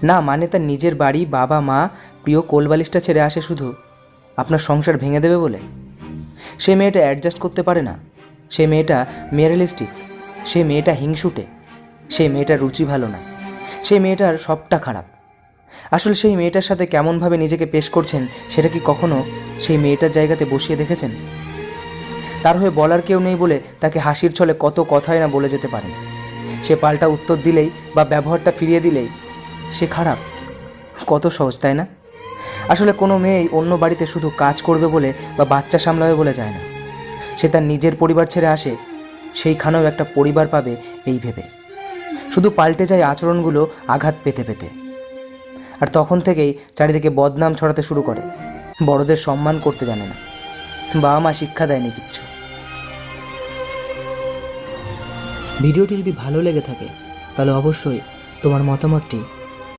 না মানে তার নিজের বাড়ি, বাবা মা, প্রিয় কোলবালিশটা ছেড়ে আসে শুধু আপনার সংসার ভেঙে দেবে বলে। সেই মেয়েটা অ্যাডজাস্ট করতে পারে না, সেই মেয়েটা মেয়ারিলিস্টিক, সেই মেয়েটা হিংসুটে, সেই মেয়েটার রুচি ভালো না, সেই মেয়েটার সবটা খারাপ। আসলে সেই মেয়েটার সাথে কেমনভাবে নিজেকে পেশ করছেন সেটা কি কখনো সেই মেয়েটার জায়গাতে বসিয়ে দেখেছেন? তার হয়ে বলার কেউ নেই বলে তাকে হাসির ছলে কত কথাই না বলে যেতে পারেন। সে পাল্টা উত্তর দিলেই বা ব্যবহারটা ফিরিয়ে দিলেই সে খারাপ। কত সহজ, তাই না? আসলে কোনো মেয়েই অন্য বাড়িতে শুধু কাজ করবে বলে বা বাচ্চা সামলাবে বলে যায় না। সে তার নিজের পরিবার ছেড়ে আসে সেইখানেও একটা পরিবার পাবে এই ভেবে। শুধু পাল্টে যায় আচরণগুলো আঘাত পেতে পেতে। আর তখন থেকেই চারিদিকে বদনাম ছড়াতে শুরু করে। বড়দের সম্মান করতে জানে না, বাবা মা শিক্ষা দেয়নি কিচ্ছু। ভিডিওটি যদি ভালো লেগে থাকে তাহলে অবশ্যই তোমার মতামতটি